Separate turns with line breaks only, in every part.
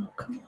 Oh, come on.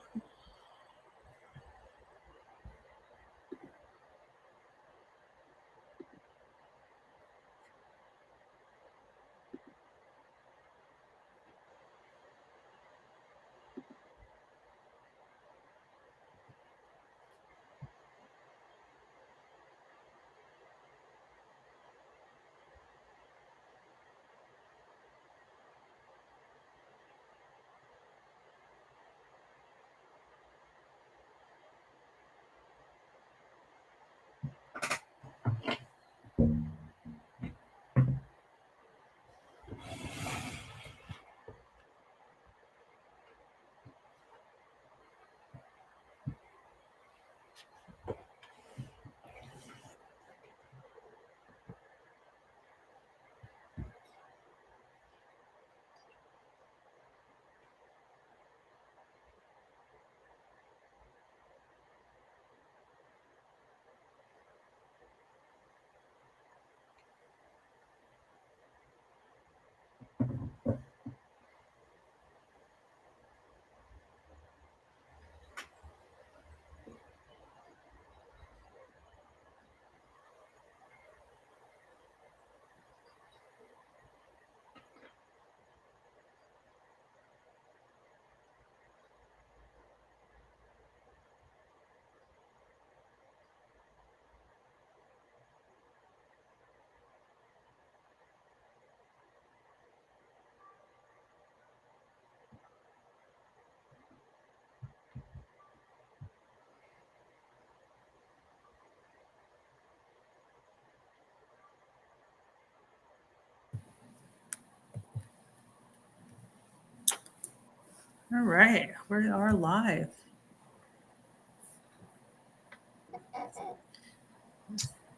All right, we are live.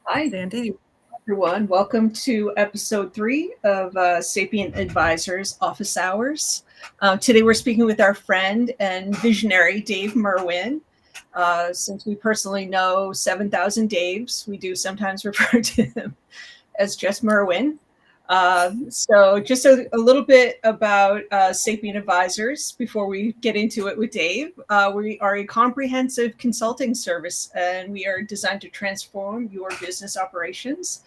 Hi,
Sandy.
everyone. Welcome to episode 3 of Sapient Advisors Office Hours. Today we're speaking with our friend and visionary, Dave Merwin. Since we personally know 7,000 Daves, we do sometimes refer to him as just Merwin. So just a little bit about Sapient Advisors before we get into it with Dave. We are a comprehensive consulting service, and we are designed to transform your business operations,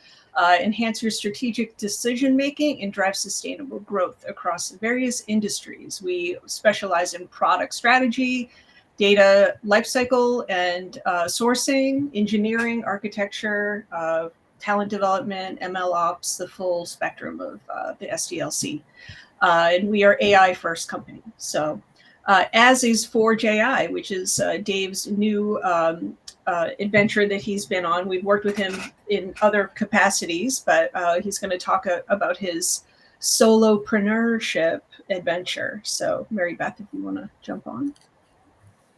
enhance your strategic decision making, and drive sustainable growth across various industries. We specialize in product strategy, data lifecycle and sourcing, engineering, architecture, talent development, ML ops, the full spectrum of the SDLC. And we are AI first company. So as is Forge AI, which is Dave's new adventure that he's been on. We've worked with him in other capacities, but he's going to talk about his solopreneurship adventure. So Mary Beth, if you want to jump on.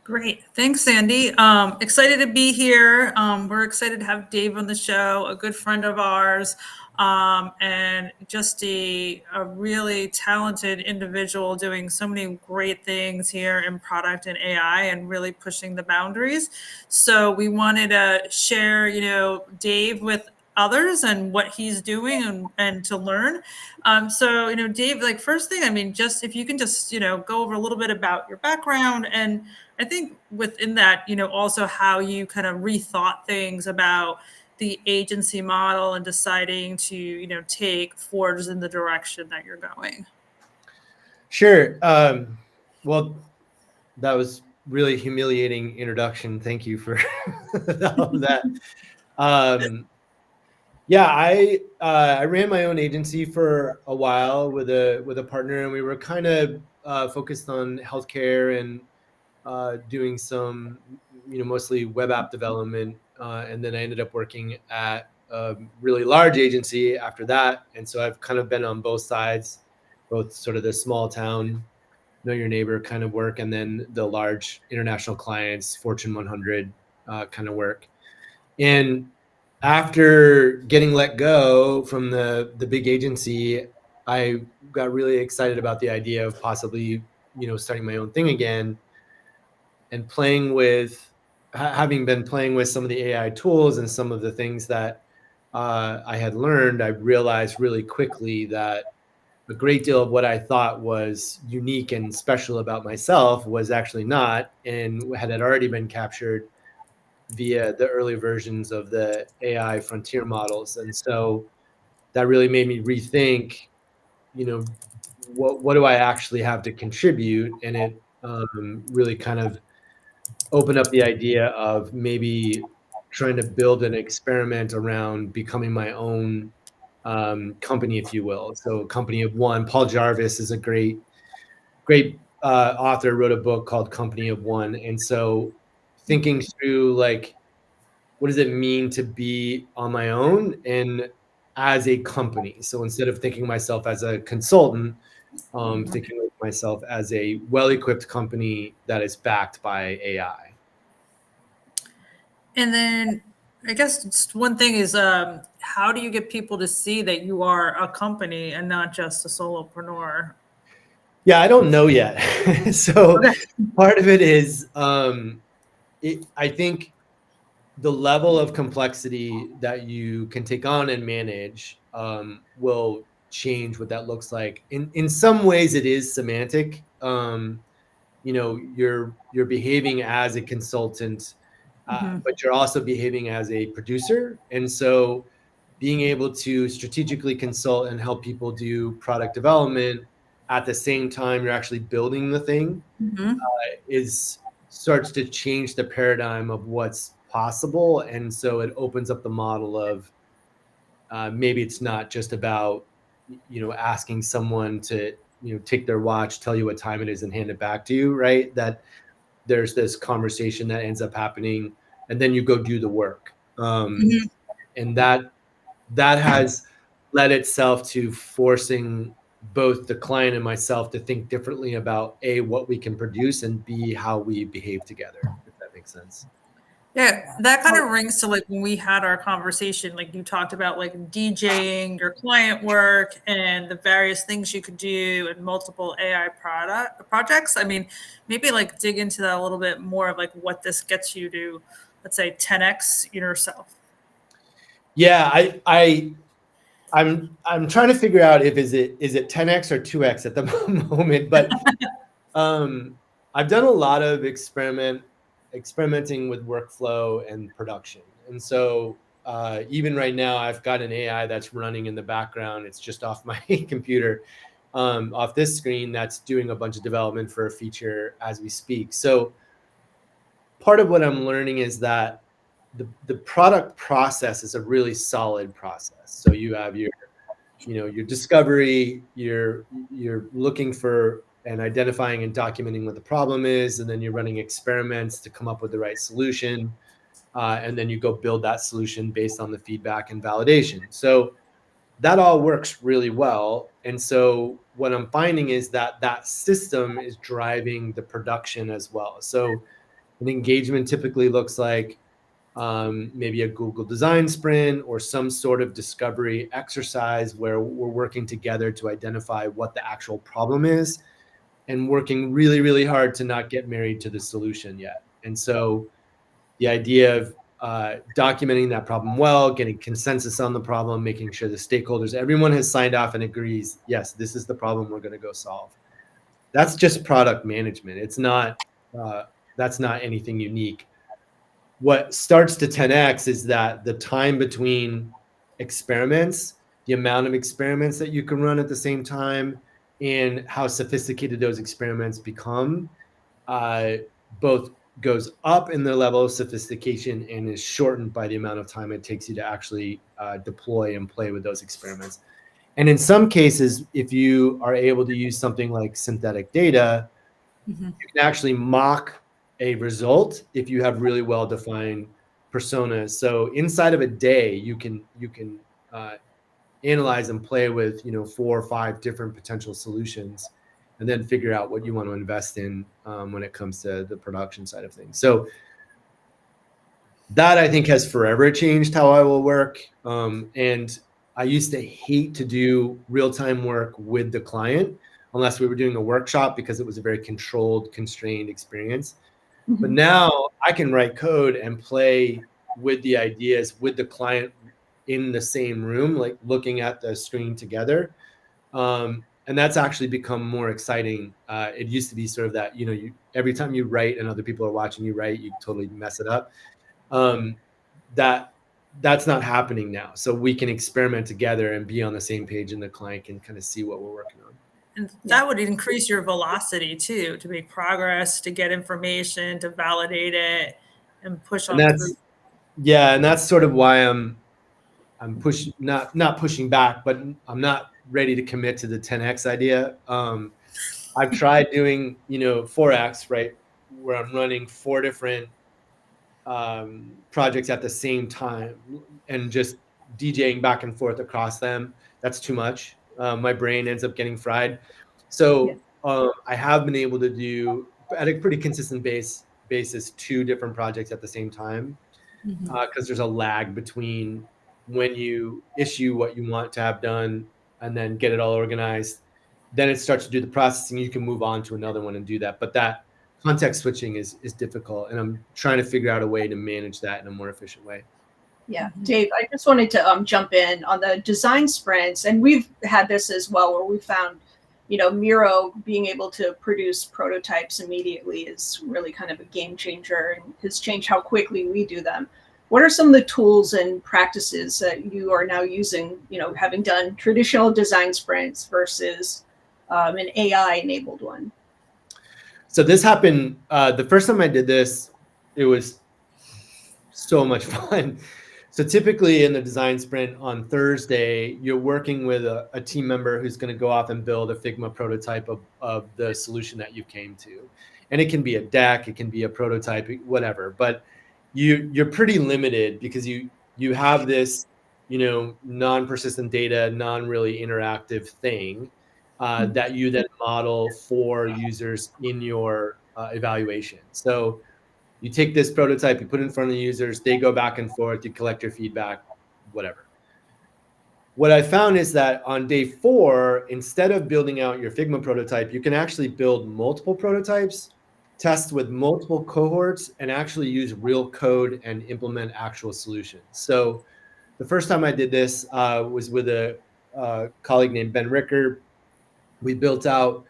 Great. Thanks, Sandy. Excited to be here. We're excited to have Dave on the show, a good friend of ours, and just a really talented individual doing so many great things here in product and AI and really pushing the boundaries. So we wanted to share, Dave with others and what he's doing and to learn. So, Dave, like first thing, just if you can just, go over a little bit about your background, and I think within that, also how you kind of rethought things about the agency model and deciding to, take Forge in the direction that you're going.
Sure. Well, that was really humiliating introduction. Thank you for all of that. Yeah, I ran my own agency for a while with a partner, and we were kind of focused on healthcare and doing some, mostly web app development. And then I ended up working at a really large agency after that. And so I've kind of been on both sides, both sort of the small town, know your neighbor kind of work, and then the large international clients, Fortune 100 kind of work. And after getting let go from the big agency, I got really excited about the idea of possibly, starting my own thing again, and having been playing with some of the AI tools and some of the things that I had learned. I realized really quickly that a great deal of what I thought was unique and special about myself was actually not, and had already been captured via the early versions of the AI frontier models. And so that really made me rethink, what do I actually have to contribute? And it really kind of opened up the idea of maybe trying to build an experiment around becoming my own company, if you will. So, company of one. Paul Jarvis is a great author. Wrote a book called Company of One, and so thinking through like what does it mean to be on my own and as a company. So instead of thinking myself as a consultant, thinking of myself as a well-equipped company that is backed by AI.
And then I guess just one thing is, how do you get people to see that you are a company and not just a solopreneur?
Yeah, I don't know yet. So
Okay.
part of it is, I think the level of complexity that you can take on and manage will change what that looks like. In some ways, it is semantic. You're behaving as a consultant,
Mhm.
but you're also behaving as a producer, and so being able to strategically consult and help people do product development at the same time you're actually building the thing
Mhm.
is starts to change the paradigm of what's possible. And so it opens up the model of maybe it's not just about asking someone to take their watch, tell you what time it is, and hand it back to you, right? That there's this conversation that ends up happening, and then you go do the work.
Mhm.
And that has led itself to forcing both the client and myself to think differently about A, what we can produce, and B, how we behave together, if that makes sense.
Yeah, that kind of rings to like when we had our conversation, like you talked about like DJing your client work and the various things you could do and multiple AI projects. I mean, maybe like dig into that a little bit more of like what this gets you to, let's say 10x yourself.
Yeah, I'm trying to figure out if is it 10x or 2x at the moment, but I've done a lot of experimenting with workflow and production. And so even right now, I've got an AI that's running in the background. It's just off my computer, off this screen, that's doing a bunch of development for a feature as we speak. So part of what I'm learning is that the product process is a really solid process. So you have your discovery, you're looking for and identifying and documenting what the problem is, and then you're running experiments to come up with the right solution, and then you go build that solution based on the feedback and validation. So that all works really well. And so what I'm finding is that that system is driving the production as well. So an engagement typically looks like maybe a Google design sprint or some sort of discovery exercise where we're working together to identify what the actual problem is and working really, really hard to not get married to the solution yet. And so the idea of documenting that problem well, getting consensus on the problem, making sure the stakeholders, everyone has signed off and agrees, yes, this is the problem we're going to go solve. That's just product management. It's not, that's not anything unique. What starts to 10x is that the time between experiments, the amount of experiments that you can run at the same time, and how sophisticated those experiments become, uh, both goes up in the level of sophistication and is shortened by the amount of time it takes you to actually deploy and play with those experiments. And in some cases, if you are able to use something like synthetic data,
Mhm.
you can actually mock a result if you have really well defined personas. So inside of a day, you can uh, analyze and play with 4 or 5 different potential solutions, and then figure out what you want to invest in when it comes to the production side of things. So that I think has forever changed how I will work. And I used to hate to do real time work with the client unless we were doing a workshop because it was a very controlled, constrained experience. But
Mhm.
now I can write code and play with the ideas with the client in the same room, like looking at the screen together. And that's actually become more exciting. It used to be sort of that, every time you write and other people are watching you write, you totally mess it up. That's not happening now. So we can experiment together and be on the same page, and the client can kind of see what we're working on.
And that would increase your velocity too, to make progress, to get information, to validate it, and push on through.
Yeah, and that's sort of why I'm pushing, not pushing back, but I'm not ready to commit to the 10x idea. I've tried doing 4x, right, where I'm running 4 different projects at the same time and just DJing back and forth across them. That's too much. My brain ends up getting fried. So I have been able to do, at a pretty consistent basis, 2 different projects at the same time, because there's a lag between when you issue what you want to have done and then get it all organized. Then it starts to do the processing. You can move on to another one and do that. But that context switching is difficult, and I'm trying to figure out a way to manage that in a more efficient way.
Yeah, Dave, I just wanted to jump in on the design sprints, and we've had this as well, where we found, Miro being able to produce prototypes immediately is really kind of a game changer and has changed how quickly we do them. What are some of the tools and practices that you are now using, having done traditional design sprints versus an AI-enabled one?
So this happened the first time I did this. It was so much fun. So typically in the design sprint on Thursday, you're working with a team member who's going to go off and build a Figma prototype of the solution that you came to. And it can be a deck, it can be a prototype, whatever. But you're pretty limited because you have this, non-persistent data, non-really interactive thing that you then model for users in your evaluation. So you take this prototype, you put it in front of the users, they go back and forth, you collect your feedback, whatever. What I found is that on day 4, instead of building out your Figma prototype, you can actually build multiple prototypes, test with multiple cohorts, and actually use real code and implement actual solutions. So the first time I did this was with a colleague named Ben Ricker. He built out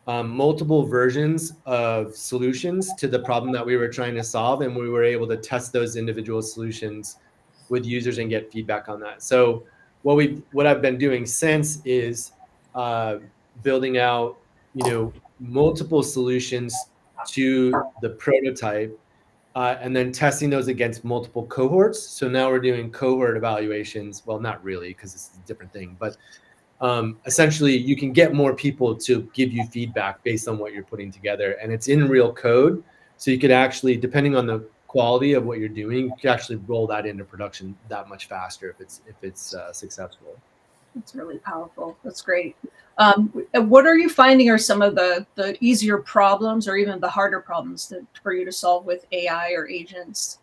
multiple versions of solutions to the problem that we were trying to solve, and we were able to test those individual solutions with users and get feedback on that. So what I've been doing since is building out multiple solutions to the prototype, and then testing those against multiple cohorts. So now we're doing cohort evaluations. Well, not really, because it's a different thing, but essentially you can get more people to give you feedback based on what you're putting together, and it's in real code. So you could actually, depending on the quality of what you're doing, you can actually roll that into production that much faster if it's successful.
That's really powerful. That's great. What are you finding are some of the easier problems or even the harder problems for you to solve with AI or agents?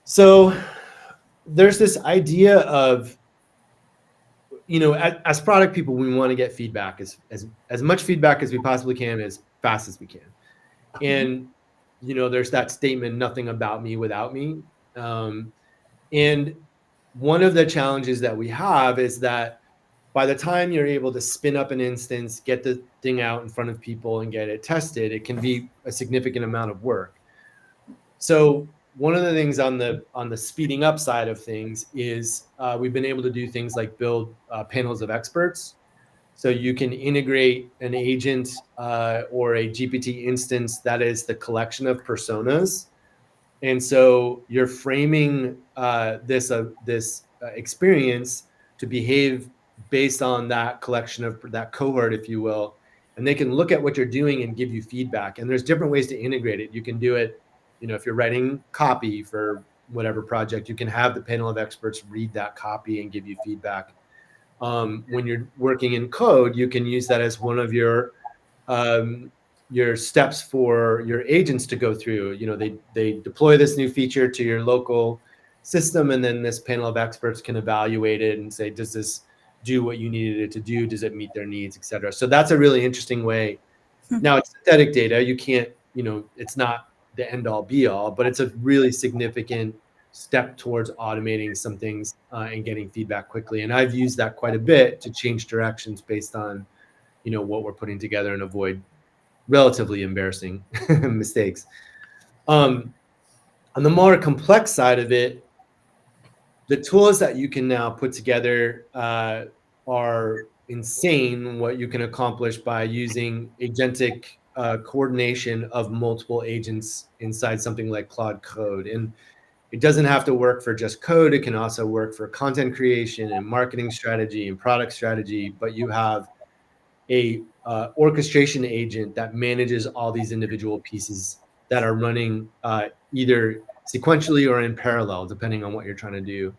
So there's this idea of, as product people, we want to get feedback, as much feedback as we possibly can, as fast as we can. And, there's that statement, nothing about me without me. And one of the challenges that we have is that by the time you're able to spin up an instance, get the thing out in front of people and get it tested, it can be a significant amount of work. So one of the things on the speeding up side of things is we've been able to do things like build panels of experts. So you can integrate an agent or a GPT instance that is the collection of personas. And so you're framing this experience to behave based on that collection of that cohort, if you will. And they can look at what you're doing and give you feedback. And there's different ways to integrate it. You can do it, if you're writing copy for whatever project, you can have the panel of experts read that copy and give you feedback. When you're working in code, you can use that as one of your steps for your agents to go through. They deploy this new feature to your local system, and then this panel of experts can evaluate it and say, does this do what you needed it to do? Does it meet their needs, et cetera? So that's a really interesting way. Now, it's synthetic data. You can't, it's not the end all be all, but it's a really significant step towards automating some things and getting feedback quickly. And I've used that quite a bit to change directions based on, what we're putting together and avoid relatively embarrassing mistakes. On the more complex side of it, the tools that you can now put together are insane, what you can accomplish by using agentic coordination of multiple agents inside something like Claude Code. And it doesn't have to work for just code. It can also work for content creation and marketing strategy and product strategy, but you have a orchestration agent that manages all these individual pieces that are running either sequentially or in parallel, depending on what you're trying to do.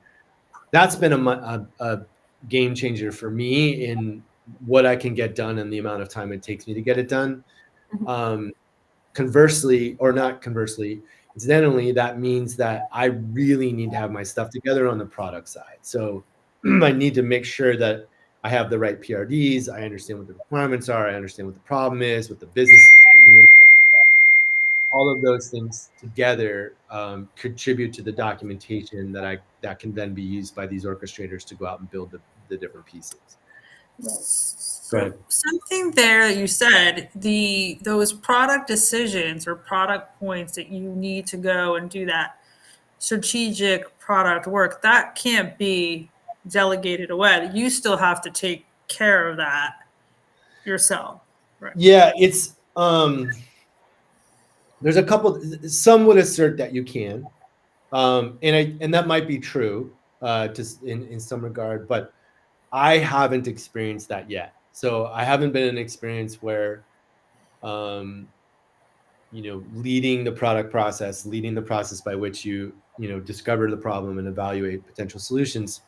That's been a game changer for me in what I can get done and the amount of time it takes me to get it done. Conversely, or not conversely, incidentally, that means that I really need to have my stuff together on the product side. So I need to make sure that I have the right PRDs. I understand what the requirements are. I understand what the problem is, what the business, all of those things together contribute to the documentation that can then be used by these orchestrators to go out and build the different pieces.
So something there that you said, those product decisions or product points that you need to go and do that strategic product work, that can't be delegated away. You still have to take care of that yourself. Right.
Yeah, it's there's a couple. Some would assert that you can, and that might be true in some regard, but I haven't experienced that yet. So I haven't been in an experience where, leading the product process, leading the process by which you discover the problem and evaluate potential solutions.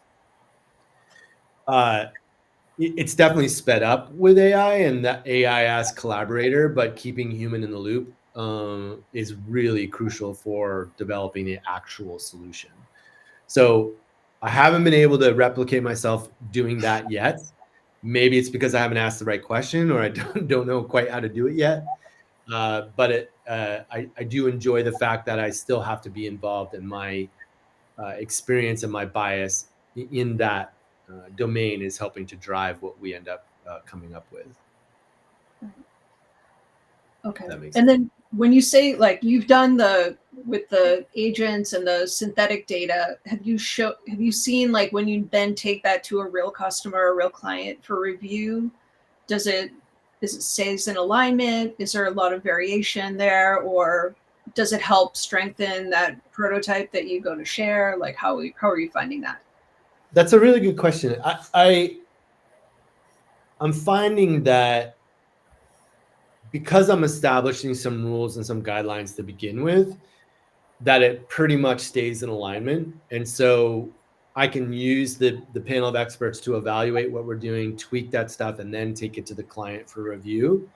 It's definitely sped up with AI and that AI as collaborator, but keeping human in the loop is really crucial for developing the actual solution. So I haven't been able to replicate myself doing that yet. Maybe it's because I haven't asked the right question or I don't know quite how to do it yet. But I do enjoy the fact that I still have to be involved in my experience and my bias in that domain is helping to drive what we end up coming up with.
Okay. And then when you say like you've done with the agents and the synthetic data, have you seen like when you then take that to a real customer, a real client for review, is it stays in alignment? Is there a lot of variation there, or does it help strengthen that prototype that you go to share? Like how are you finding that?
That's a really good question. I'm finding that because I'm establishing some rules and some guidelines to begin with, that it pretty much stays in alignment. And so I can use the panel of experts to evaluate what we're doing, tweak that stuff, and then take it to the client for review.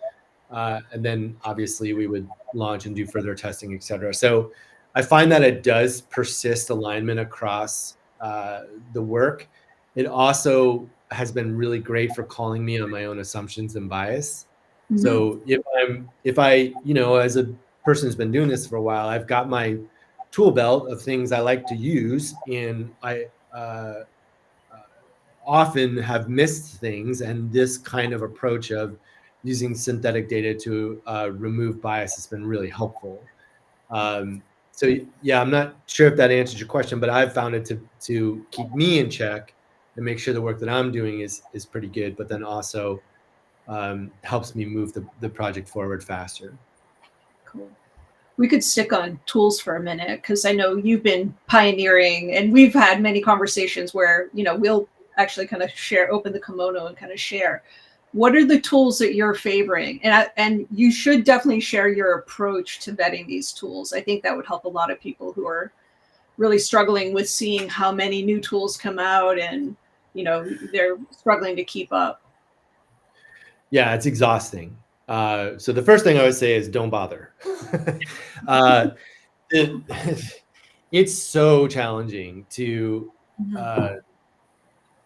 And then obviously we would launch and do further testing, et cetera. So I find that it does persist alignment across the work. It also has been really great for calling me on my own assumptions and bias. Mm-hmm. So if I, as a person who's been doing this for a while, I've got my tool belt of things I like to use, and I often have missed things. And this kind of approach of using synthetic data to remove bias has been really helpful. So yeah, I'm not sure if that answers your question, but I've found it to keep me in check and make sure the work that I'm doing is pretty good, but then also helps me move the project forward faster.
Cool. We could stick on tools for a minute because I know you've been pioneering, and we've had many conversations where we'll actually kind of open the kimono and kind of share. What are the tools that you're favoring? And you should definitely share your approach to vetting these tools. I think that would help a lot of people who are really struggling with seeing how many new tools come out and they're struggling to keep up.
Yeah, it's exhausting. So the first thing I would say is don't bother. It's so challenging to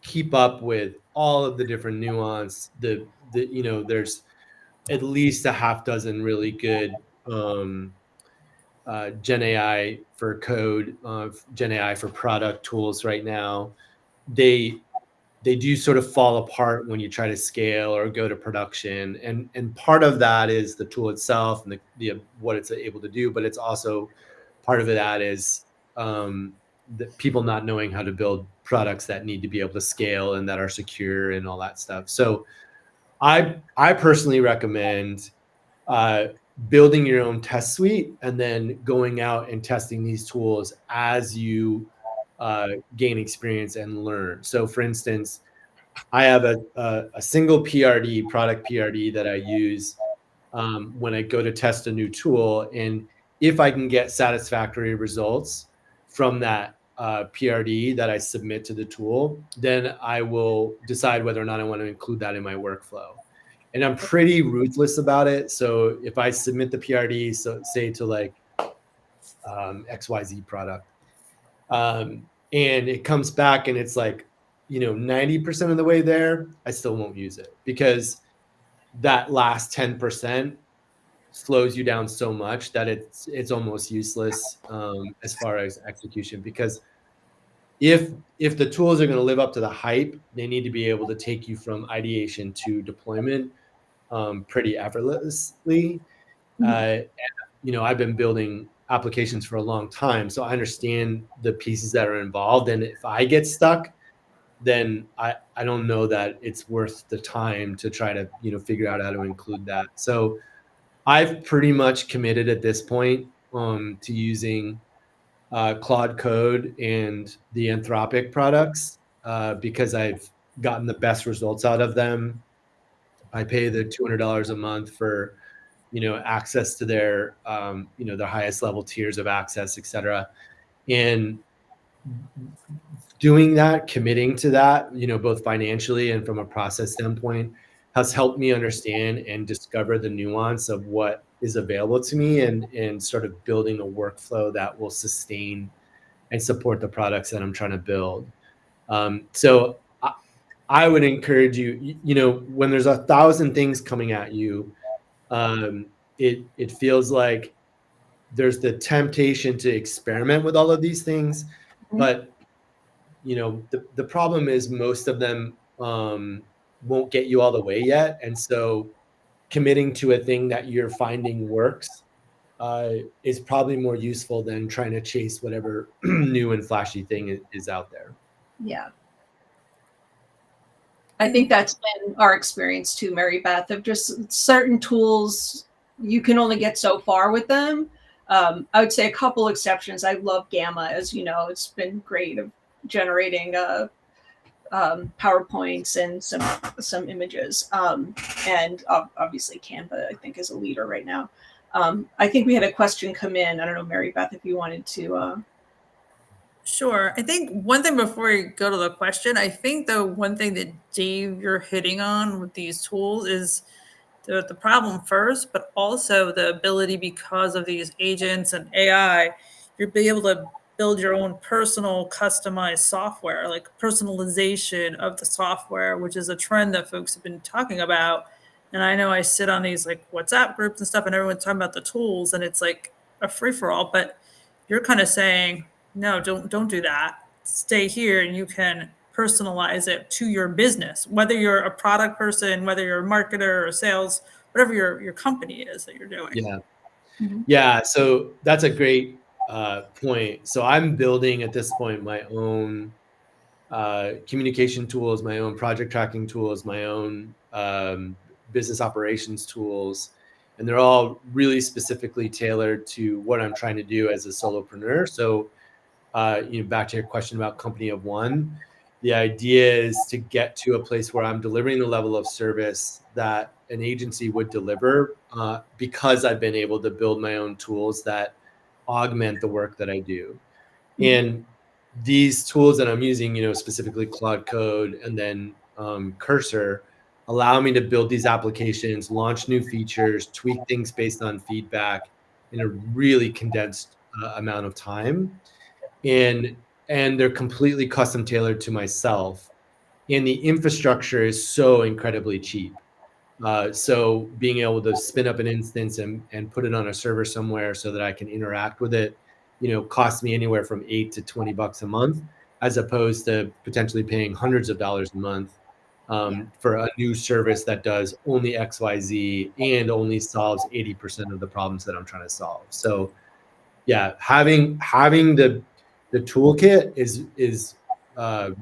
keep up with all of the different nuance. There's at least a half dozen really good Gen AI for code, Gen AI for product tools right now, they do sort of fall apart when you try to scale or go to production. And part of that is the tool itself and the what it's able to do, but it's also part of that is the people not knowing how to build products that need to be able to scale and that are secure and all that stuff. So I personally recommend uh, building your own test suite and then going out and testing these tools as you gain experience and learn. So, for instance, I have a single PRD, product PRD, that I use when I go to test a new tool. And if I can get satisfactory results from that PRD that I submit to the tool, then I will decide whether or not I want to include that in my workflow. And I'm pretty ruthless about it. So if I submit the PRD, so say to like XYZ product, and it comes back and it's like, 90% of the way there, I still won't use it because that last 10% slows you down so much that it's almost useless as far as execution. Because if the tools are going to live up to the hype, they need to be able to take you from ideation to deployment pretty effortlessly. Uh, I've been building applications for a long time, so I understand the pieces that are involved. And if I get stuck, then I don't know that it's worth the time to try to, figure out how to include that. So I've pretty much committed at this point to using Claude Code and the Anthropic products because I've gotten the best results out of them. I pay the $200 a month for access to their their highest level tiers of access, et cetera. And doing that, committing to that, both financially and from a process standpoint, has helped me understand and discover the nuance of what is available to me, and sort of building a workflow that will sustain and support the products that I'm trying to build. So I would encourage you, when there's 1,000 things coming at you, it feels like there's the temptation to experiment with all of these things, but the problem is most of them won't get you all the way yet. And so committing to a thing that you're finding works is probably more useful than trying to chase whatever new and flashy thing is out there.
Yeah. I think that's been our experience too, Mary Beth, of just certain tools, you can only get so far with them. I would say a couple exceptions. I love Gamma, as you know, it's been great of generating PowerPoints and some images. And obviously Canva, I think, is a leader right now. I think we had a question come in. I don't know, Mary Beth, if you wanted to.
Sure. I think one thing before we go to the question, I think the one thing that Dave, you're hitting on with these tools is the problem first, but also the ability, because of these agents and AI, you'll be able to build your own personal customized software, like personalization of the software, which is a trend that folks have been talking about. And I know I sit on these like WhatsApp groups and stuff, and everyone's talking about the tools, and it's like a free for all. But you're kind of saying, no, don't do that. Stay here, and you can personalize it to your business, whether you're a product person, whether you're a marketer or sales, whatever your company is that you're doing.
Yeah.
Mhm.
Yeah. So that's a great point. So I'm building at this point my own communication tools, my own project tracking tools, my own business operations tools. And they're all really specifically tailored to what I'm trying to do as a solopreneur. So, back to your question about company of one, the idea is to get to a place where I'm delivering the level of service that an agency would deliver because I've been able to build my own tools that augment the work that I do. And these tools that I'm using, specifically Claude Code and then Cursor, allow me to build these applications, launch new features, tweak things based on feedback in a really condensed amount of time. And they're completely custom tailored to myself. And the infrastructure is so incredibly cheap. So being able to spin up an instance and put it on a server somewhere so that I can interact with it, costs me anywhere from $8 to $20 a month, as opposed to potentially paying hundreds of dollars a month for a new service that does only XYZ and only solves 80% of the problems that I'm trying to solve. So yeah, having the toolkit is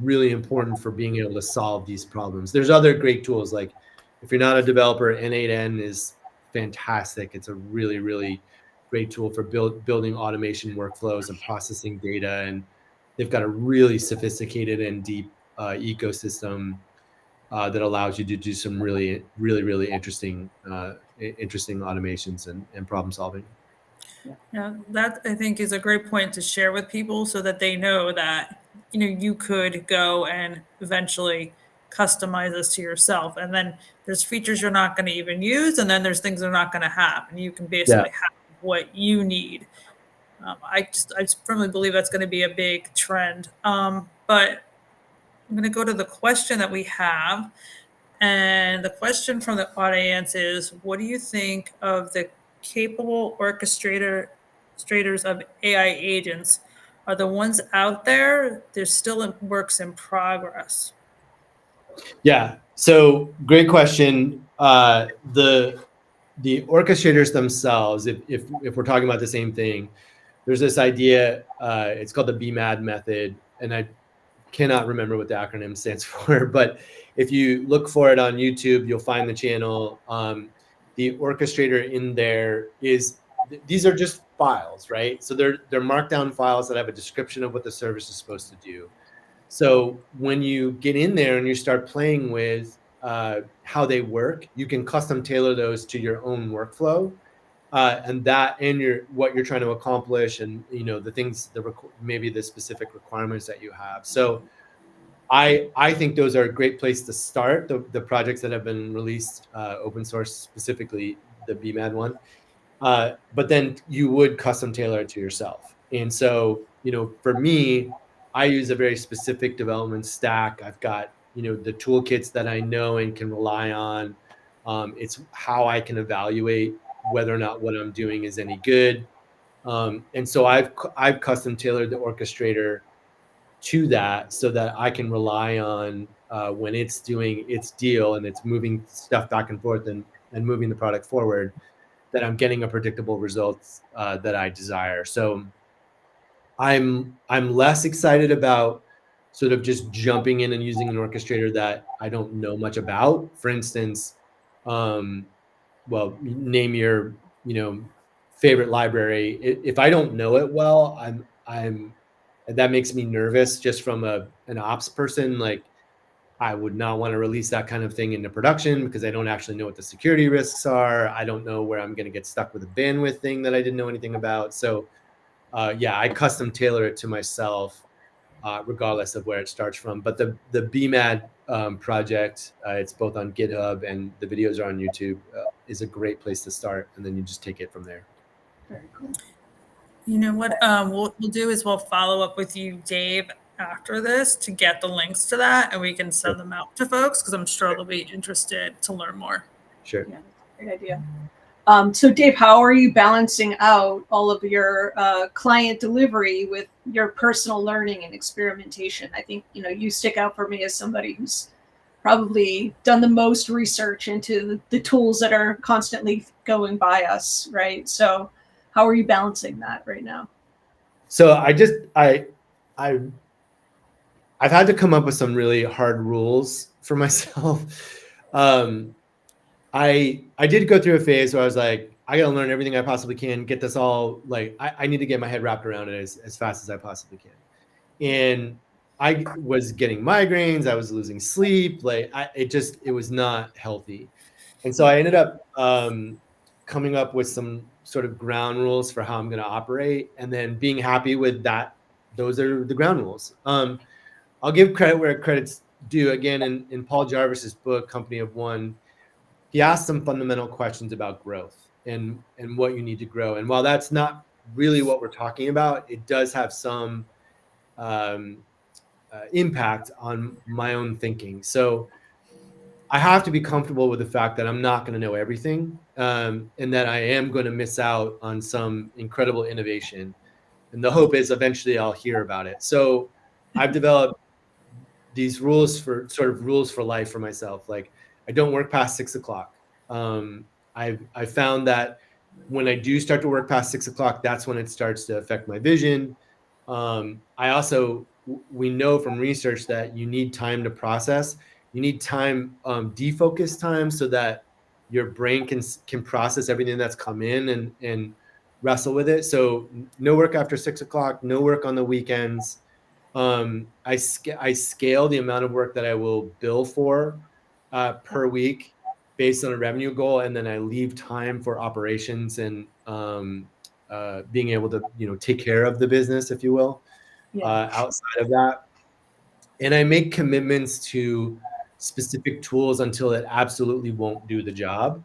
really important for being able to solve these problems. There's other great tools, like if you're not a developer, N8N is fantastic. It's a really, really great tool for building automation workflows and processing data. And they've got a really sophisticated and deep ecosystem that allows you to do some really, really, really interesting automations and problem solving.
Yeah, that I think is a great point to share with people so that they know that, you could go and eventually customize this to yourself. And then there's features you're not going to even use, and then there's things they're not going to have. And you can
Yeah.
basically have what you need. I firmly believe that's going to be a big trend. But I'm going to go to the question that we have. And the question from the audience is, what do you think of the capable orchestrators of AI agents? Are the ones out there? They're still works in progress.
Yeah. So great question. The orchestrators themselves, if we're talking about the same thing, there's this idea. It's called the BMAD method, and I cannot remember what the acronym stands for, but if you look for it on YouTube, you'll find the channel. The orchestrator in there is these are just files, right? So they're markdown files that have a description of what the service is supposed to do. So when you get in there and you start playing with how they work, you can custom tailor those to your own workflow, and what you're trying to accomplish, and the things, maybe the specific requirements that you have. So I think those are a great place to start. The projects that have been released open source, specifically the BMAD one. But then you would custom tailor it to yourself. And so, for me, I use a very specific development stack. I've got, the toolkits that I know and can rely on. It's how I can evaluate whether or not what I'm doing is any good. And so I've custom tailored the orchestrator to that so that I can rely on when it's doing its deal and it's moving stuff back and forth and moving the product forward, that I'm getting a predictable results that I desire. So I'm less excited about sort of just jumping in and using an orchestrator that I don't know much about. For instance, well, name your favorite library. If I don't know it well, I'm that makes me nervous just from an ops person. Like, I would not want to release that kind of thing into production because I don't actually know what the security risks are. I don't know where I'm going to get stuck with a bandwidth thing that I didn't know anything about. So yeah, I custom tailor it to myself, regardless of where it starts from. But the BMAD project, it's both on GitHub and the videos are on YouTube, is a great place to start. And then you just take it from there.
Very cool.
You know what we'll do is we'll follow up with you, Dave, after this to get the links to that, and we can send them out to folks because I'm sure they'll be interested to learn more.
Sure.
Yeah, great idea. So Dave, how are you balancing out all of your client delivery with your personal learning and experimentation? I think, you stick out for me as somebody who's probably done the most research into the tools that are constantly going by us, right? So how are you balancing that right now?
So I've had to come up with some really hard rules for myself. I did go through a phase where I was like, I gotta learn everything I possibly can, get this all, like, I need to get my head wrapped around it as fast as I possibly can. And I was getting migraines, I was losing sleep, like it was not healthy. And so I ended up coming up with some sort of ground rules for how I'm gonna operate, and then being happy with that. Those are the ground rules. I'll give credit where credit's due. Again, in Paul Jarvis's book, Company of One, he asked some fundamental questions about growth and what you need to grow. And while that's not really what we're talking about, it does have some impact on my own thinking. So I have to be comfortable with the fact that I'm not going to know everything, and that I am going to miss out on some incredible innovation. And the hope is eventually I'll hear about it. So I've developed these rules for life for myself. Like, I don't work past 6 o'clock. I found that when I do start to work past 6 o'clock, that's when it starts to affect my vision. I also, we know from research that you need time to process. You need time, defocus time, so that your brain can process everything that's come in and wrestle with it. So no work after 6 o'clock, no work on the weekends. I scale the amount of work that I will bill for per week based on a revenue goal, and then I leave time for operations and being able to take care of the business, if you will, outside of that. And I make commitments to specific tools until it absolutely won't do the job.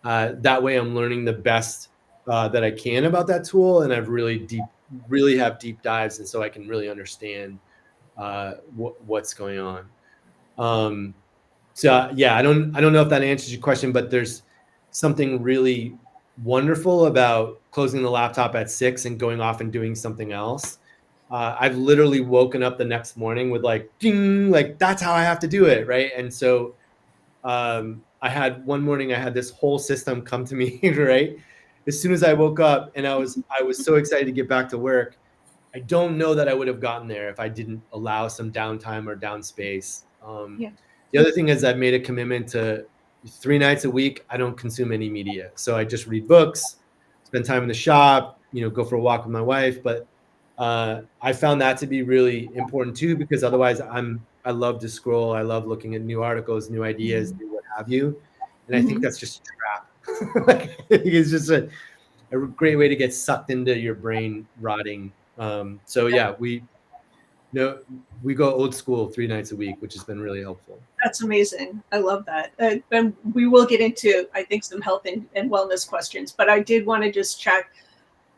That way, I'm learning the best that I can about that tool, and I've really have deep dives, and so I can really understand what's going on. Um, so yeah, I don't know if that answers your question, but there's something really wonderful about closing the laptop at 6 and going off and doing something else. I've literally woken up the next morning with like, ding, like that's how I have to do it, right? And so I had one morning, I had this whole system come to me, right? As soon as I woke up, and I was so excited to get back to work. I don't know that I would have gotten there if I didn't allow some downtime or down space.
Yeah.
The other thing is I've made a commitment to 3 nights a week. I don't consume any media. So I just read books, spend time in the shop, go for a walk with my wife. But I found that to be really important too, because otherwise I love to scroll. I love looking at new articles, new ideas, new what have you. And I think that's just a trap. Like, I think it's just a great way to get sucked into your brain rotting. So yeah, we go old school 3 nights a week, which has been really helpful.
That's amazing. I love that. And we will get into, I think, some health and wellness questions, but I did want to just check,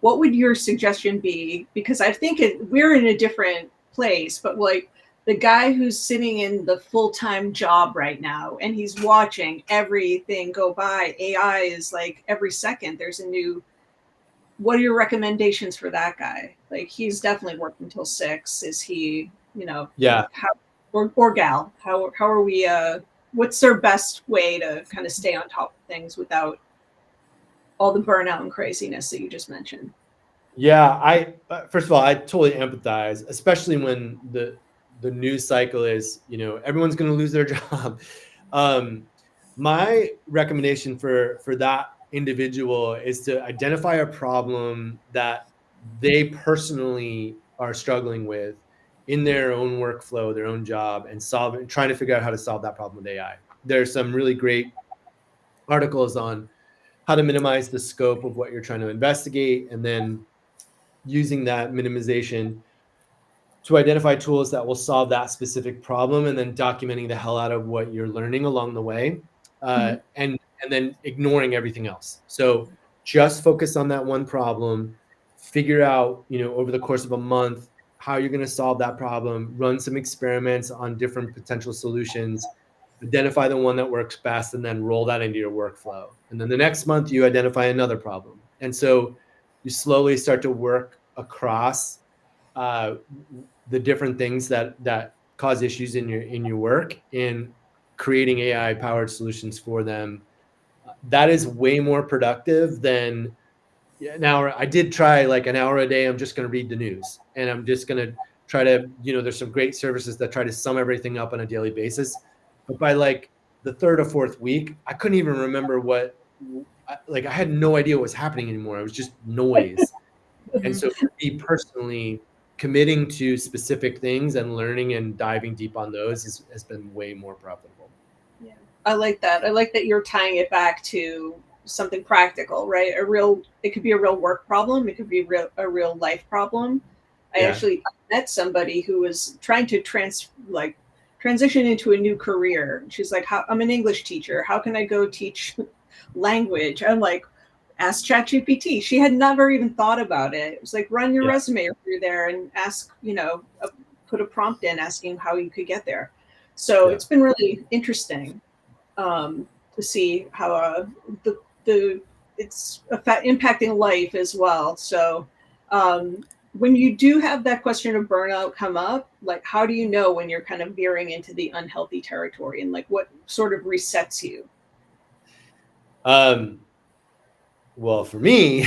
what would your suggestion be? Because I think we're in a different place, but like the guy who's sitting in the full-time job right now and he's watching everything go by, AI is like every second there's a new, what are your recommendations for that guy? Like, he's definitely working till 6. Is he,
Yeah.
how, or gal, how are we, what's their best way to kind of stay on top of things without all the burnout and craziness that you just mentioned?
Yeah, I first of all, I totally empathize, especially when the news cycle is, everyone's going to lose their job. My recommendation for that individual is to identify a problem that they personally are struggling with in their own workflow, their own job, and trying to figure out how to solve that problem with AI. There's some really great articles on how to minimize the scope of what you're trying to investigate, and then using that minimization to identify tools that will solve that specific problem, and then documenting the hell out of what you're learning along the way, and then ignoring everything else. So just focus on that one problem, figure out, over the course of a month, how you're going to solve that problem, run some experiments on different potential solutions, identify the one that works best, and then roll that into your workflow. And then the next month you identify another problem. And so you slowly start to work across the different things that cause issues in your work, and creating AI powered solutions for them. That is way more productive than an hour. I did try like an hour a day. I'm just going to read the news, and I'm just going to try to, there's some great services that try to sum everything up on a daily basis. But by like the third or fourth week, I couldn't even remember I had no idea what was happening anymore. It was just noise. And so for me personally, committing to specific things and learning and diving deep on those has been way more profitable.
Yeah, I like that. I like that you're tying it back to something practical, right? It could be a real work problem. It could be a real life problem. I actually met somebody who was trying to transition into a new career. She's like, I'm an English teacher. How can I go teach language? I'm like, ask ChatGPT. She had never even thought about it. It was like, run your resume through there and ask, put a prompt in asking how you could get there. So it's been really interesting. to see how the it's impacting life as well. So when you do have that question of burnout come up, like how do you know when you're kind of veering into the unhealthy territory, and like what sort of resets you?
Well, for me,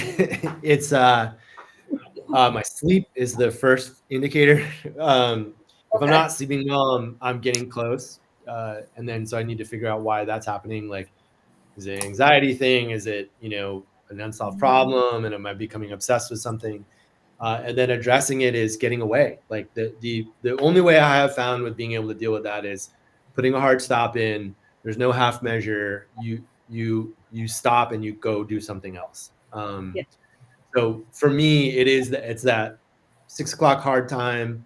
it's my sleep is the first indicator. If I'm
Okay.
not sleeping well, I'm getting close. And then so I need to figure out why that's happening. Like, is it an anxiety thing? Is it, an unsolved problem? And am I becoming obsessed with something? And then addressing it is getting away. Like the only way I have found with being able to deal with that is putting a hard stop in. There's no half measure. You stop and you go do something else.
Yeah.
So for me, it's that 6 o'clock hard time.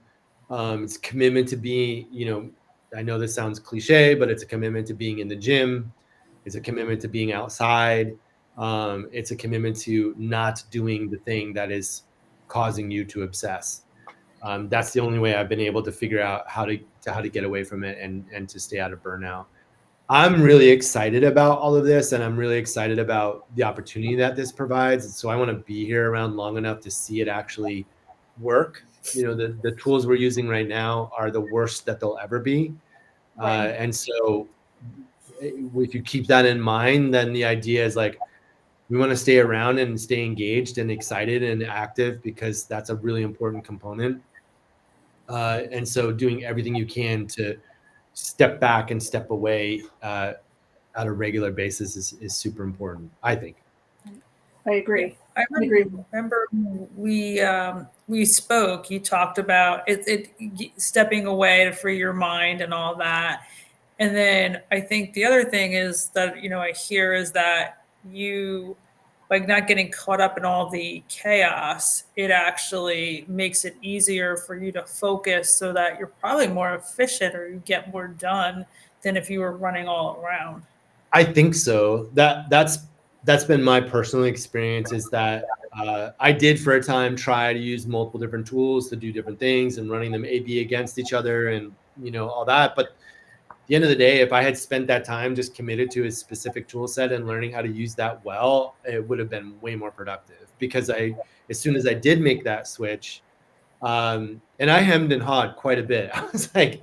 It's a commitment to be, I know this sounds cliche, but it's a commitment to being in the gym. It's a commitment to being outside. It's a commitment to not doing the thing that is causing you to obsess. That's the only way I've been able to figure out how to get away from it and to stay out of burnout. I'm really excited about all of this, and I'm really excited about the opportunity that this provides. So I want to be here around long enough to see it actually work. The tools we're using right now are the worst that they'll ever be.
Right.
And so if you keep that in mind, then the idea is like, we want to stay around and stay engaged and excited and active because that's a really important component. And so doing everything you can to step back and step away on a regular basis is super important, I think.
I
Yeah,
agree.
I
I agree.
remember we spoke. You talked about stepping away to free your mind and all that. And then I think the other thing is that I hear is that you like not getting caught up in all the chaos. It actually makes it easier for you to focus so that you're probably more efficient or you get more done than if you were running all around.
I think so. That's been my personal experience. Is that I did for a time try to use multiple different tools to do different things and running them A/B against each other and all that. But at the end of the day, if I had spent that time just committed to a specific tool set and learning how to use that well, it would have been way more productive. Because as soon as I did make that switch, and I hemmed and hawed quite a bit. I was like,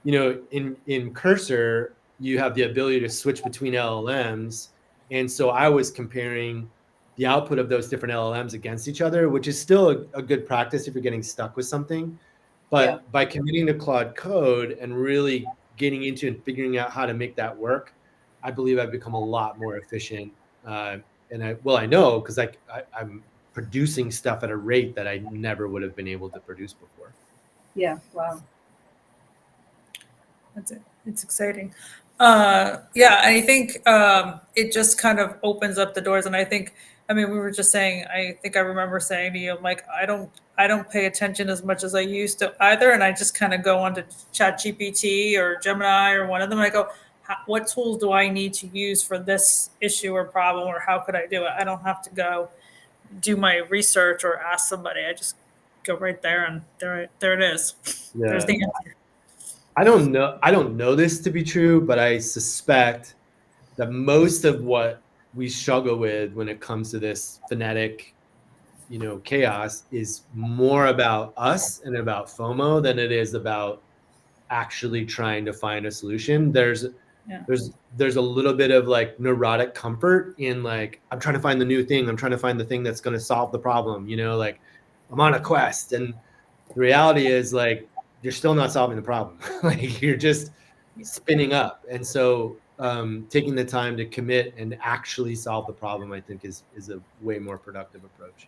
in Cursor, you have the ability to switch between LLMs. And so I was comparing the output of those different LLMs against each other, which is still a good practice if you're getting stuck with something.
Yeah.
But by committing to Claude Code and really getting into and figuring out how to make that work, I believe I've become a lot more efficient. And I know because I'm producing stuff at a rate that I never would have been able to produce before.
Yeah. Wow.
That's it. It's exciting. Yeah, I think it just kind of opens up the doors. And I mean, we were just saying, I think I remember saying to you, like, I don't pay attention as much as I used to either. And I just kind of go onto Chat GPT or Gemini or one of them. And I go, what tools do I need to use for this issue or problem, or how could I do it? I don't have to go do my research or ask somebody. I just go right there and there it is. There's
Yeah.
the answer.
I don't know this to be true, but I suspect that most of what we struggle with when it comes to this phonetic, chaos is more about us and about FOMO than it is about actually trying to find a solution.
Yeah.
There's a little bit of like neurotic comfort in like, I'm trying to find the new thing. I'm trying to find the thing that's going to solve the problem, like I'm on a quest. And the reality is like, you're still not solving the problem. Like you're just spinning up. And so taking the time to commit and actually solve the problem, I think is a way more productive approach.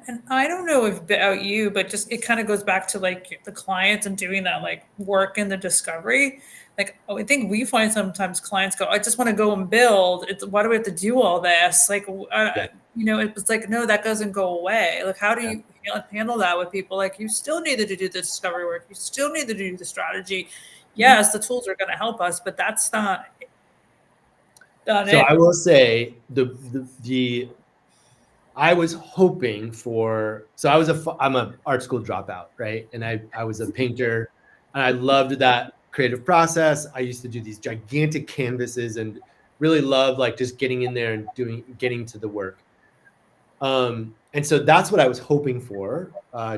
And I don't know if about you, but just it kind of goes back to like the clients and doing that like work in the discovery. Like I think we find sometimes clients go, I just want to go and build. It's why do we have to do all this? Like,
Yeah.
it's like no, that doesn't go away. Like, how do
Yeah.
you handle that with people? Like, you still needed to do the discovery work. You still need to do the strategy. Yes, the tools are going to help us, but that's not
So
it.
I will say the I was hoping for, so I'm a art school dropout, right? And I was a painter and I loved that creative process. I used to do these gigantic canvases and really love like just getting in there and getting to the work. And so that's what I was hoping for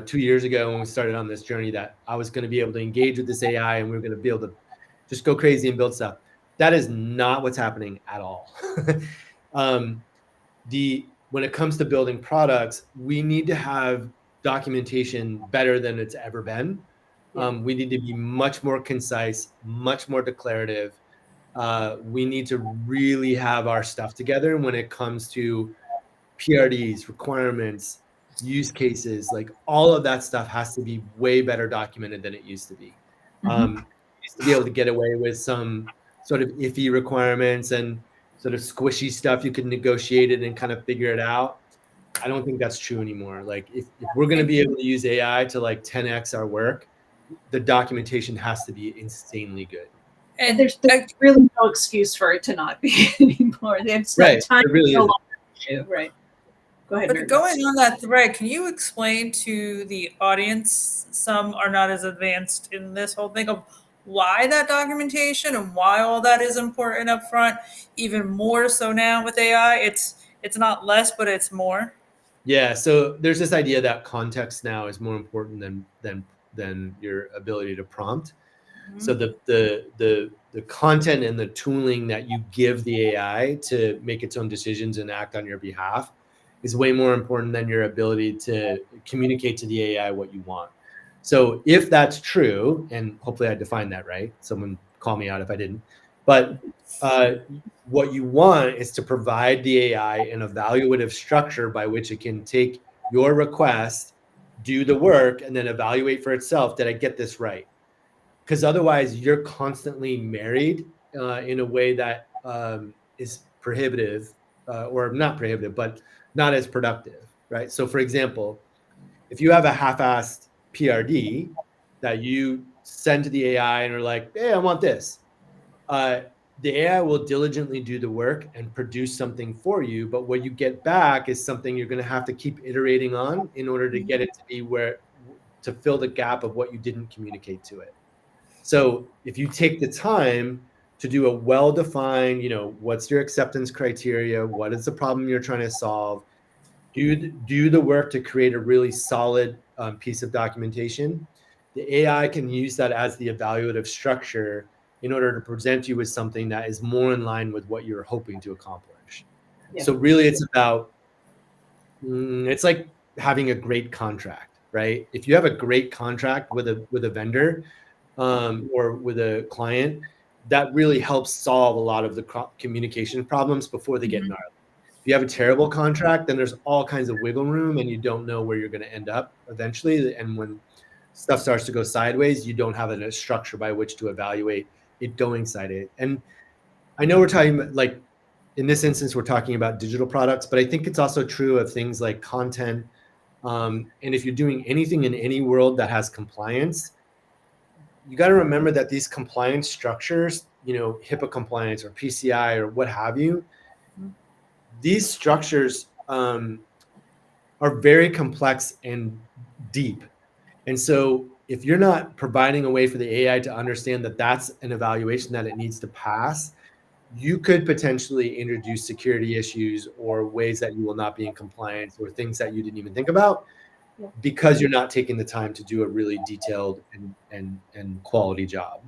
2 years ago when we started on this journey, that I was going to be able to engage with this AI and we were going to be able to just go crazy and build stuff. That is not what's happening at all. um, when it comes to building products, we need to have documentation better than it's ever been. We need to be much more concise, much more declarative. We need to really have our stuff together when it comes to PRDs, requirements, use cases. Like all of that stuff has to be way better documented than it used to be. Used to be able to get away with some sort of iffy requirements and sort of squishy stuff. You could negotiate it and kind of figure it out. I don't think that's true anymore. Like if we're going to be able to use AI to like 10x our work, the documentation has to be insanely good.
And there's really no excuse for it to not be anymore. It's
right.
Time
it really
no
is.
Issue. Right. Go ahead.
But going on that thread, can you explain to the audience, some are not as advanced in this whole thing, of why that documentation and why all that is important up front, even more so now with AI? It's not less, but it's more.
Yeah. So there's this idea that context now is more important than your ability to prompt. So the content and the tooling that you give the AI to make its own decisions and act on your behalf is way more important than your ability to communicate to the AI what you want. So if that's true, and hopefully I defined that right, someone call me out if I didn't, but what you want is to provide the AI an evaluative structure by which it can take your request, do the work, and then evaluate for itself, did I get this right? Because otherwise you're constantly married in a way that is prohibitive or not prohibitive, but not as productive, right? So for example, if you have a half-assed PRD that you send to the AI and are like, hey, I want this, the AI will diligently do the work and produce something for you. But what you get back is something you're going to have to keep iterating on in order to get it to be to fill the gap of what you didn't communicate to it. So if you take the time to do a well-defined, what's your acceptance criteria? What is the problem you're trying to solve? Do the work to create a really solid piece of documentation. The AI can use that as the evaluative structure in order to present you with something that is more in line with what you're hoping to accomplish. Yeah. So really it's about, it's like having a great contract, right? If you have a great contract with a vendor, or with a client, that really helps solve a lot of the communication problems before they get gnarly. If you have a terrible contract, then there's all kinds of wiggle room and you don't know where you're going to end up eventually. And when stuff starts to go sideways, you don't have a structure by which to evaluate it going sideways. And I know we're talking about, like, in this instance, we're talking about digital products, but I think it's also true of things like content. And if you're doing anything in any world that has compliance, you got to remember that these compliance structures, HIPAA compliance or PCI or what have you, these structures are very complex and deep. And so if you're not providing a way for the AI to understand that that's an evaluation that it needs to pass, you could potentially introduce security issues or ways that you will not be in compliance or things that you didn't even think about. Yeah. Because you're not taking the time to do a really detailed and quality job.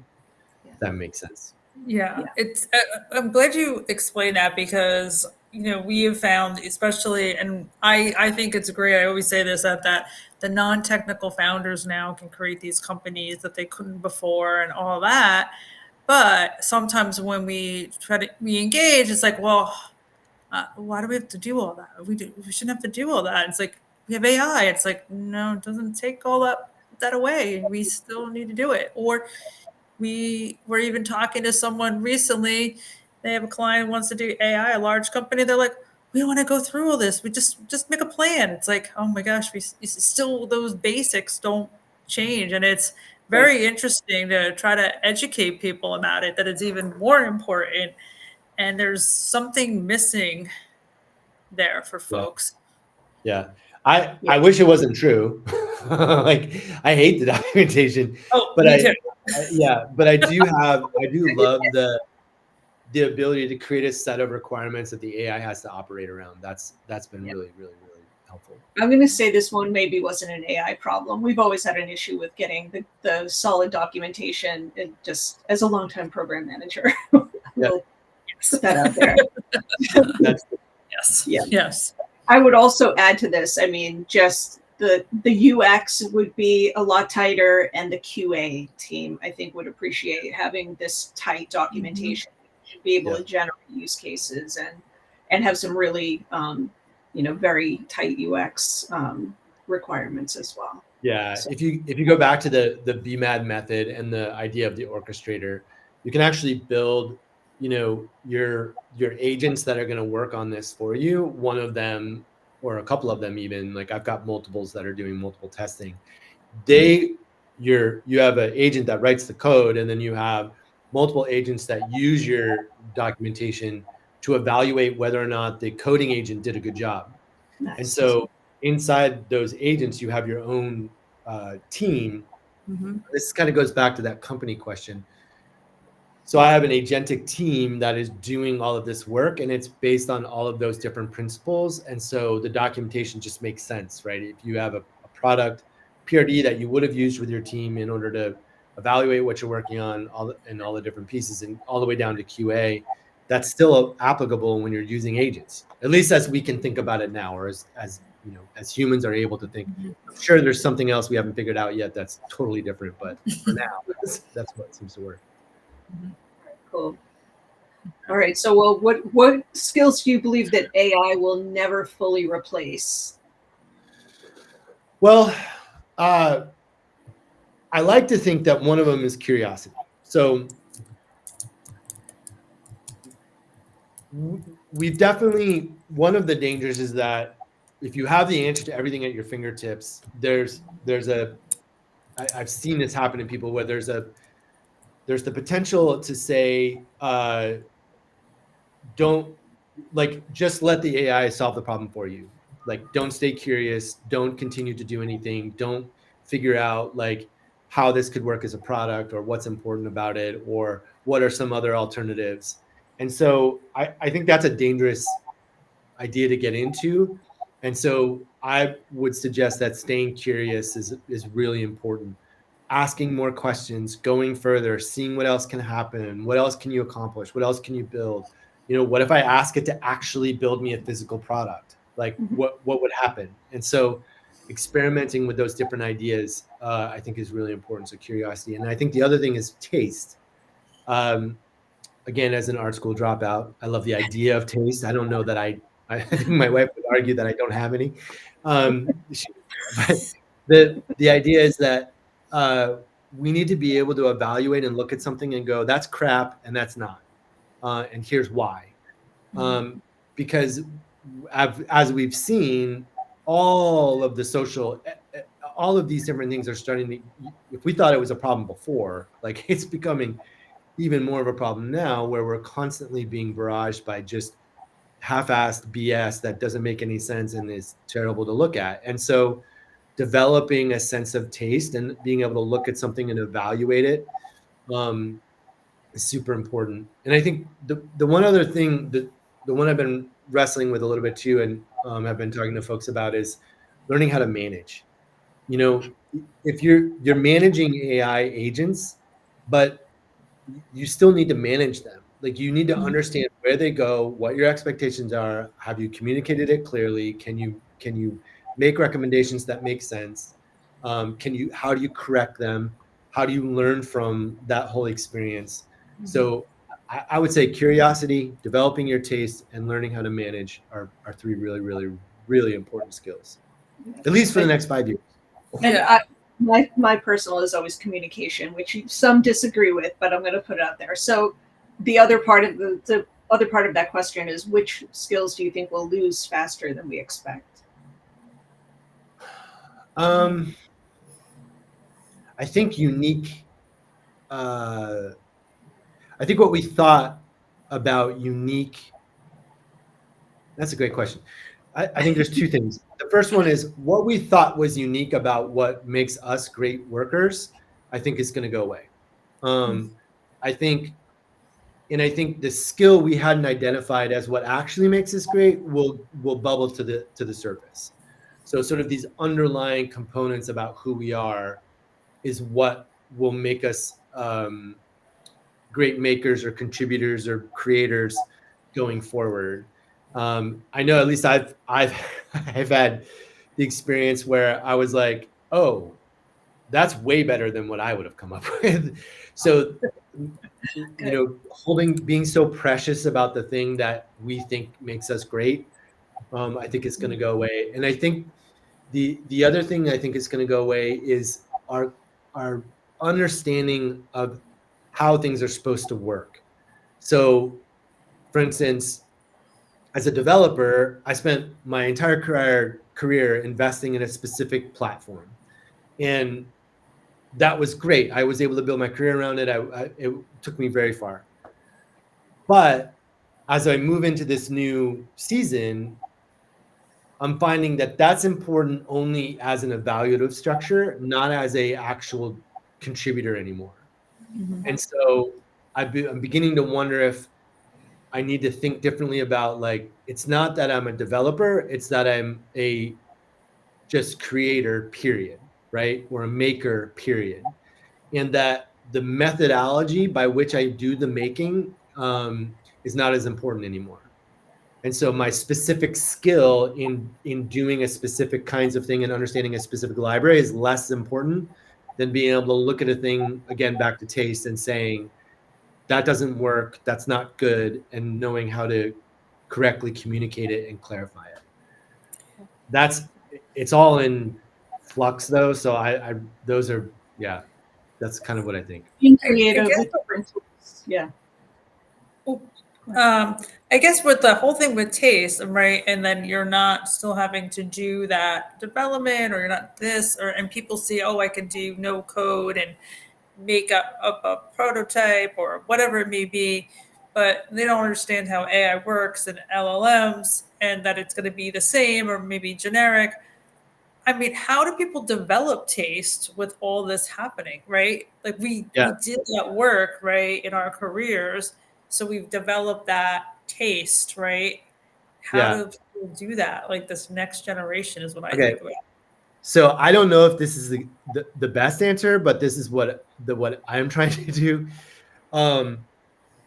Yeah. If that makes sense.
Yeah. It's. I'm glad you explained that, because we have found, especially, and I think it's great. I always say this, that the non-technical founders now can create these companies that they couldn't before and all that. But sometimes when we engage, it's like, well, why do we have to do all that? We shouldn't have to do all that. It's like, we have AI. It's like, no, it doesn't take all that away. We still need to do it. Or we were even talking to someone recently. They have a client who wants to do AI, a large company. They're like, we don't want to go through all this. We just make a plan. It's like, oh my gosh, still, those basics don't change. And it's very interesting to try to educate people about it, that it's even more important. And there's something missing there for folks.
Yeah. I wish it wasn't true. Like I hate the documentation,
Oh,
but
me too.
but I do love the ability to create a set of requirements that the AI has to operate around. That's been
Yeah.
really, really, really helpful.
I'm going to say this one maybe wasn't an AI problem. We've always had an issue with getting the solid documentation. It just as a longtime program manager,
Yeah.
we'll put that out there.
That's
Yes.
Yeah.
Yes.
I would also add to this. I mean, just the UX would be a lot tighter, and the QA team, I think, would appreciate having this tight documentation, be able
Yeah.
to generate use cases and have some really very tight UX requirements as well.
Yeah,
So,
if you go back to the BMAD method and the idea of the orchestrator, you can actually build, your agents that are going to work on this for you. One of them or a couple of them, even like I've got multiples that are doing multiple testing. You have an agent that writes the code, and then you have multiple agents that use your documentation to evaluate whether or not the coding agent did a good job. And
nice.
so inside those agents, you have your own team.
Mm-hmm.
This kind of goes back to that company question. So I have an agentic team that is doing all of this work, and it's based on all of those different principles. And so the documentation just makes sense, right? If you have a product PRD that you would have used with your team in order to evaluate what you're working on, all the different pieces, and all the way down to QA, that's still applicable when you're using agents. At least as we can think about it now, or as humans are able to think. I'm sure there's something else we haven't figured out yet that's totally different, but for now, that's what seems to work.
Cool. All right. So, well, what skills do you believe that AI will never fully replace?
Well, I like to think that one of them is curiosity. So we've definitely, one of the dangers is that if you have the answer to everything at your fingertips, I've seen this happen to people where there's the potential to say, don't, like, just let the AI solve the problem for you. Like, don't stay curious, don't continue to do anything, don't figure out like how this could work as a product, or what's important about it, or what are some other alternatives. And so I think that's a dangerous idea to get into. And so I would suggest that staying curious is really important. Asking more questions, going further, seeing what else can happen, what else can you accomplish, what else can you build. What if I ask it to actually build me a physical product? Like, what would happen? And so experimenting with those different ideas, I think, is really important. So curiosity. And I think the other thing is taste. Again, as an art school dropout, I love the idea of taste. I don't know that I think my wife would argue that I don't have any. But the idea is that we need to be able to evaluate and look at something and go, that's crap and that's not. And here's why. Because as we've seen, all of the social, all of these different things are starting to, if we thought it was a problem before, like, it's becoming even more of a problem now, where we're constantly being barraged by just half-assed BS that doesn't make any sense and is terrible to look at. And so developing a sense of taste and being able to look at something and evaluate it is super important. And I think the one other thing, the one I've been wrestling with a little bit too, and I've been talking to folks about, is learning how to manage. If you're managing AI agents, but you still need to manage them. Like, you need to understand where they go, what your expectations are. Have you communicated it clearly? Can you make recommendations that make sense? How do you correct them? How do you learn from that whole experience? So I would say curiosity, developing your taste, and learning how to manage are three really, really, really important skills, at least for the next 5 years.
And my personal is always communication, which some disagree with, but I'm going to put it out there. So the other part of the other part of that question is, which skills do you think will lose faster than we expect?
I think unique. I think what we thought about unique. That's a great question. I think there's two things. The first one is what we thought was unique about what makes us great workers, I think is going to go away. I think, and I think the skill we hadn't identified as what actually makes us great will bubble to the surface. So sort of these underlying components about who we are is what will make us great makers or contributors or creators going forward. I know at least I've I've had the experience where I was like, oh, that's way better than what I would have come up with. So, being so precious about the thing that we think makes us great, I think it's going to go away. And I think the other thing I think is going to go away is our understanding of how things are supposed to work. So, for instance, as a developer, I spent my entire career investing in a specific platform, and that was great. I was able to build my career around it. It took me very far. But as I move into this new season, I'm finding that that's important only as an evaluative structure, not as a actual contributor anymore. And so I'm beginning to wonder if I need to think differently about, like, it's not that I'm a developer, it's that I'm a just creator, period, right? Or a maker, period. And that the methodology by which I do the making is not as important anymore. And so my specific skill in doing a specific kinds of thing and understanding a specific library is less important than being able to look at a thing, again, back to taste, and saying, that doesn't work, that's not good, and knowing how to correctly communicate it and clarify it. It's all in flux though. So I those are, yeah, that's kind of what I think.
Being creative with different tools. Yeah.
I guess with the whole thing with taste, right? And then you're not still having to do that development, or you're not this, and people see, oh, I can do no code and make up a prototype or whatever it may be, but they don't understand how AI works and LLMs, and that it's going to be the same or maybe generic. I mean, how do people develop taste with all this happening, right? Like we did that work, right, in our careers. So we've developed that taste, right? How do people do that? Like this next generation is what I think about.
So I don't know if this is the best answer, but this is what I'm trying to do. I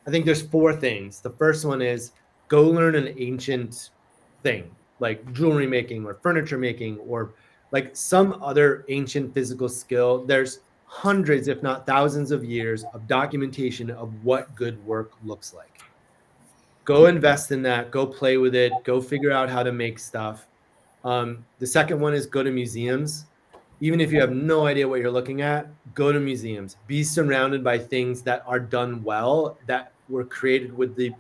think there's four things. The first one is go learn an ancient thing, like jewelry making or furniture making, or like some other ancient physical skill. There's hundreds, if not thousands of years of documentation of what good work looks like. Go invest in that, go play with it, go figure out how to make stuff. The second one is go to museums. Even if you have no idea what you're looking at, go to museums. Be surrounded by things that are done well, that were created with the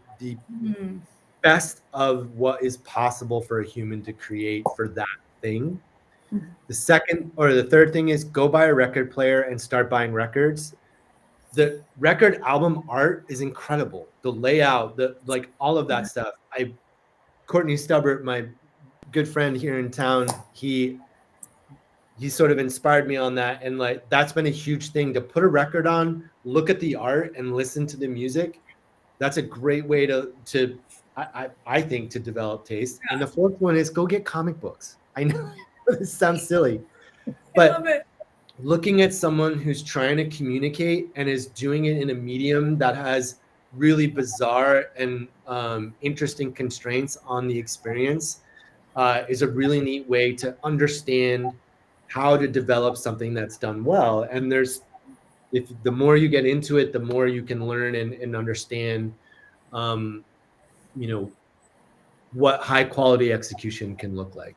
best of what is possible for a human to create for that thing. The second or the third thing is go buy a record player and start buying records. The record album art is incredible. The layout, like all of that stuff. Courtney Stubbert, my good friend here in town, he sort of inspired me on that, and like that's been a huge thing, to put a record on, look at the art, and listen to the music. That's a great way to I think to develop taste. And the fourth one is go get comic books. I know this sounds silly, but looking at someone who's trying to communicate and is doing it in a medium that has really bizarre and interesting constraints on the experience is a really neat way to understand how to develop something that's done well. And if the more you get into it, the more you can learn and understand, what high quality execution can look like.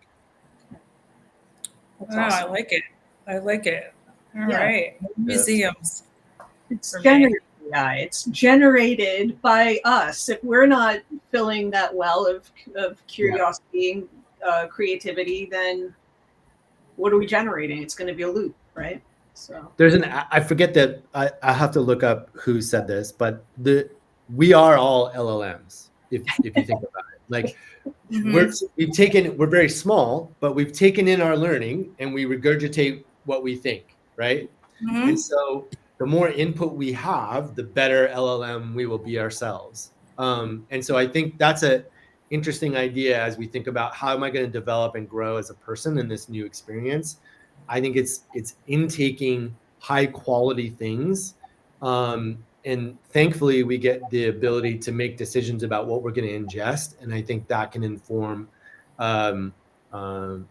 Wow, awesome. I like it. All right. Museums.
It's generated AI. It's generated by us. If we're not filling that well of curiosity and creativity, then what are we generating? It's going to be a loop, right? So
there's I forget that I have to look up who said this, but we are all LLMs if you think about it. Like
Mhm.
we're very small, but we've taken in our learning and we regurgitate what we think, right? And
Mhm.
so the more input we have, the better LLM we will be ourselves. And so I think that's a interesting idea as we think about how am I going to develop and grow as a person in this new experience. I think it's intaking high quality things, and thankfully we get the ability to make decisions about what we're going to ingest, and I think that can inform um, um,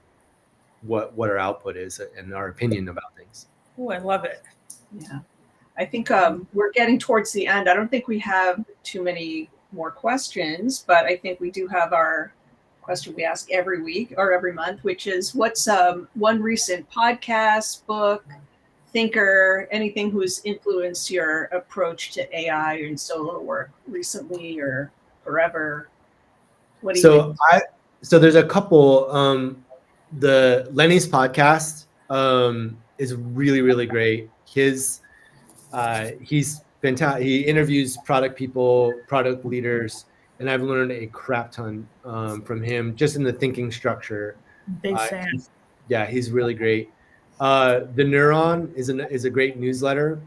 what our output is and our opinion about things.
Oh, I love it.
Yeah. I think we're getting towards the end. I don't think we have too many more questions, but I think we do have our question we ask every week or every month, which is what's one recent podcast, book, thinker, anything who's influenced your approach to AI and solo work recently or forever? What do you think?
So there's a couple. The Lenny's podcast is really really great. He's fantastic. He interviews product people, product leaders, and I've learned a crap ton from him just in the thinking structure.
Big
Uh,
fan.
he's really great. The Neuron is a great newsletter.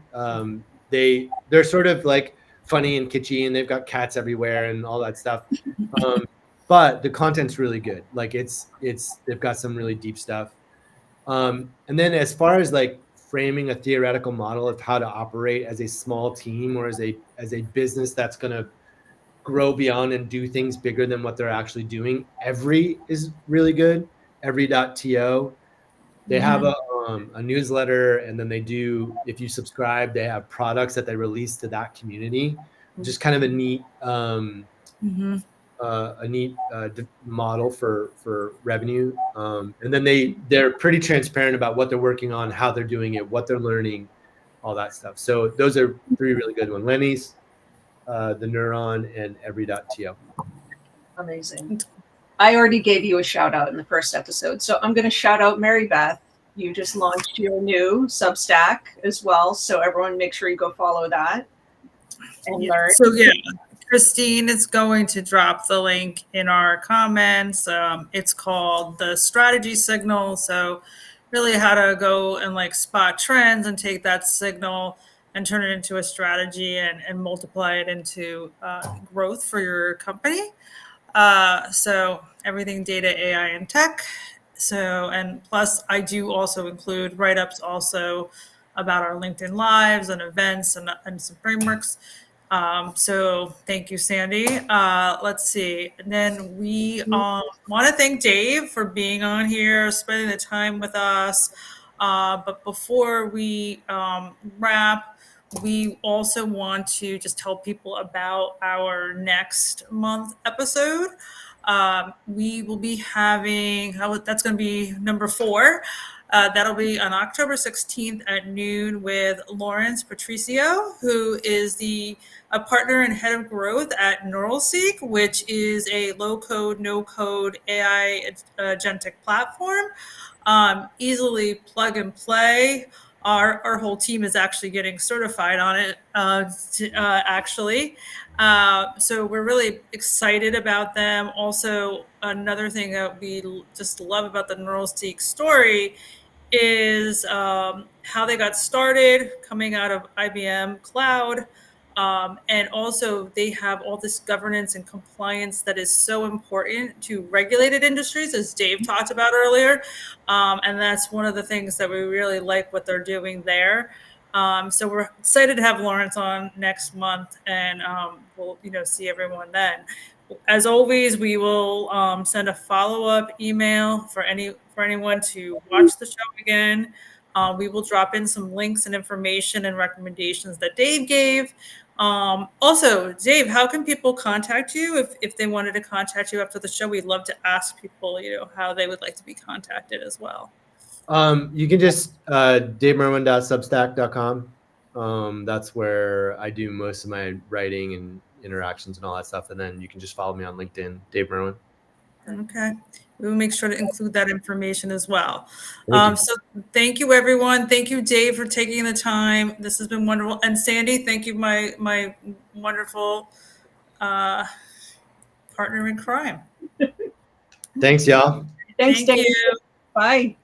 They're sort of like funny and kitschy, and they've got cats everywhere and all that stuff. Um, but the content's really good. Like it's they've got some really deep stuff. And then as far as like framing a theoretical model of how to operate as a small team or as a business that's going to grow beyond and do things bigger than what they're actually doing, Every is really good. Every.to. They have a newsletter, and then they do, if you subscribe, they have products that they release to that community, which is kind of
Mhm.
a neat model for revenue. And then they're pretty transparent about what they're working on, how they're doing it, what they're learning, all that stuff. So those are three really good ones: Lenny's, the Neuron, and Every.to.
Amazing. I already gave you a shout out in the first episode, so I'm going to shout out Mary Beth. You just launched your new Substack as well, so everyone make sure you go follow that and learn.
So yeah, Christine is going to drop the link in our comments. It's called the strategy signal. So really how to go and like spot trends and take that signal and turn it into a strategy and multiply it into growth for your company. So everything data, AI, and tech. So, and plus I do also include write-ups also about our LinkedIn lives and events and some frameworks. So thank you, Sandy. Let's see. And then we want to thank Dave for being on here, spending the time with us. But before we wrap, we also want to just tell people about our next month episode. We will be having, that's going to be number 4. That'll be on October 16th at noon with Lawrence Patricio, who is a partner and head of growth at NeuralSeek, which is a low-code, no-code AI agentic platform. Easily plug and play. Our whole team is actually getting certified on it, actually. So we're really excited about them. Also, another thing that we just love about the NeuralSeek story is how they got started coming out of IBM Cloud. And also, they have all this governance and compliance that is so important to regulated industries, as Dave talked about earlier. And that's one of the things that we really like what they're doing there. So we're excited to have Lawrence on next month, and we'll see everyone then. As always, we will send a follow-up email for anyone to watch the show again. We will drop in some links and information and recommendations that Dave gave. Also, Dave, how can people contact you if they wanted to contact you after the show? We'd love to ask people, how they would like to be contacted as well.
You can just davemerwin.substack.com. That's where I do most of my writing and interactions and all that stuff. And then you can just follow me on LinkedIn, Dave Merwin.
Okay. We will make sure to include that information as well.
Thank you.
So thank you, everyone. Thank you, Dave, for taking the time. This has been wonderful. And Sandy, thank you, my wonderful partner in crime.
Thanks, y'all.
Thanks,
Thank
Dave.
you.
Bye.